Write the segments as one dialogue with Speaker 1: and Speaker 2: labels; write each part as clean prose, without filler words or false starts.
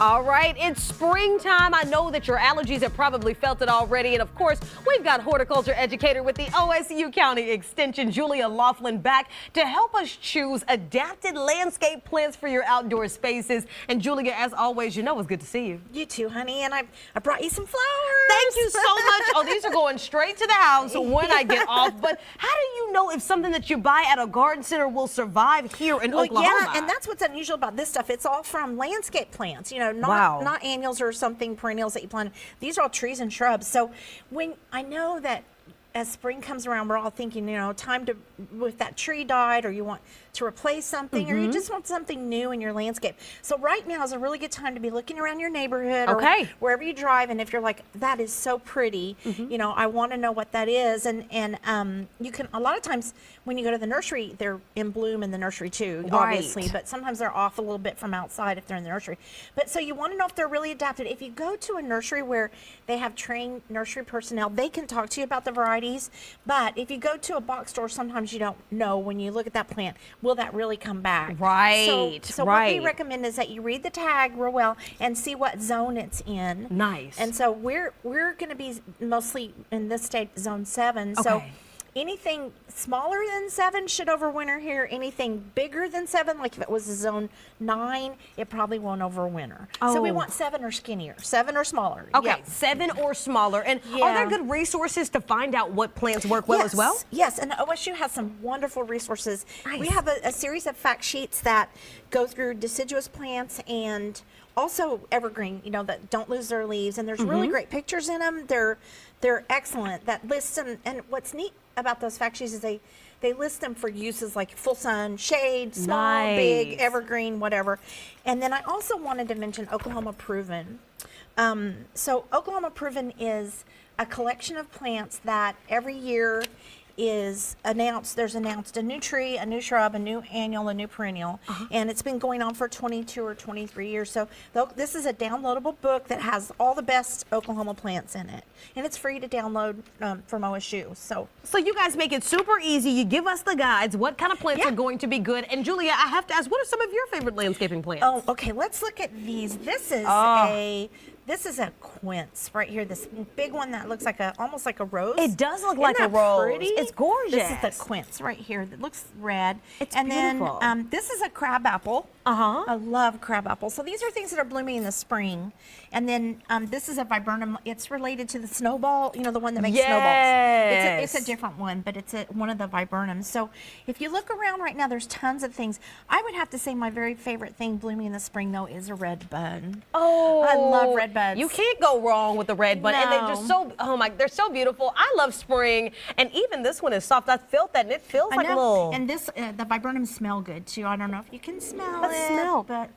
Speaker 1: All right, it's springtime. I know that your allergies have probably felt it already. And of course, we've got horticulture educator with the OSU County Extension, Julia Laughlin, back to help us choose adapted landscape plants for your outdoor spaces. And Julia, as always, you know it's good to see you.
Speaker 2: You too, honey. And I brought you some flowers.
Speaker 1: Thank you so much. Oh, these are going straight to the house when I get off. But how do you know if something that you buy at a garden center will survive here in Oklahoma?
Speaker 2: Yeah, and that's what's unusual about this stuff. It's all from landscape plants, you know, not annuals or something perennials that you plant. These are all trees and shrubs. So when I know that as spring comes around, we're all thinking, you know, time to, if that tree died or you want to replace something or you just want something new in your landscape. So right now is a really good time to be looking around your neighborhood or wherever you drive. And if you're like, that is so pretty, you know, I want to know what that is. And you can, a lot of times when you go to the nursery, they're in bloom in the nursery too, obviously, but sometimes they're off a little bit from outside if they're in the nursery. But so you want to know if they're really adapted. If you go to a nursery where they have trained nursery personnel, they can talk to you about the varieties. But if you go to a box store, sometimes you don't know when you look at that plant, will that really come back?
Speaker 1: Right.
Speaker 2: So what we recommend is that you read the tag real well and see what zone it's in.
Speaker 1: Nice.
Speaker 2: And so we're going to be mostly in this state, zone 7. So anything smaller than 7 should overwinter here. Anything bigger than 7, like if it was a zone 9, it probably won't overwinter. So we want 7 or skinnier, 7 or smaller.
Speaker 1: Okay, 7 or smaller. And are there good resources to find out what plants work well as well?
Speaker 2: Yes, and OSU has some wonderful resources. We have a series of fact sheets that go through deciduous plants and also evergreen, you know, that don't lose their leaves. And there's really great pictures in them. They're excellent. That lists them. And what's neat about those fact sheets is they list them for uses like full sun, shade, small, big, evergreen, whatever. And then I also wanted to mention Oklahoma Proven. So Oklahoma Proven is a collection of plants that every year is announced. There's announced a new tree, a new shrub, a new annual, a new perennial, and it's been going on for 22 or 23 years. So this is a downloadable book that has all the best Oklahoma plants in it, and it's free to download from OSU. So
Speaker 1: you guys make it super easy. You give us the guides. What kind of plants are going to be good? And Julia, I have to ask, what are some of your favorite landscaping plants?
Speaker 2: Oh, okay. Let's look at these. This is a quince right here. This big one that looks like almost like a rose.
Speaker 1: It does look like a rose.
Speaker 2: Pretty?
Speaker 1: It's gorgeous.
Speaker 2: This is the quince right here that looks red.
Speaker 1: It's
Speaker 2: beautiful. Then this is a crabapple.
Speaker 1: I
Speaker 2: love crabapple. So these are things that are blooming in the spring. And then this is a viburnum. It's related to the snowball, you know, the one that makes snowballs. It's a different one, but it's one of the viburnums. So if you look around right now, there's tons of things. I would have to say my very favorite thing blooming in the spring, though, is a red bud.
Speaker 1: Oh,
Speaker 2: I love red buds.
Speaker 1: You can't go wrong with the red bud. And they're just so, they're so beautiful. I love spring. And even this one is soft. I felt that, and it feels like a little.
Speaker 2: And this, the viburnums smell good, too. I don't know if you can smell it. But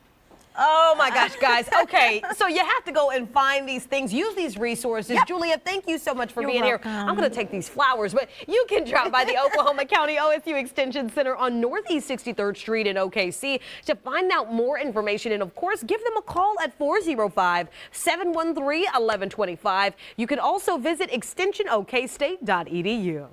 Speaker 1: oh my gosh, guys. Okay, so you have to go and find these things, use these resources. Julia, thank you so much for being here. I'm going to take these flowers, but you can drop by the Oklahoma County OSU Extension Center on Northeast 63rd Street in OKC to find out more information. And of course, give them a call at 405-713-1125. You can also visit extensionokstate.edu.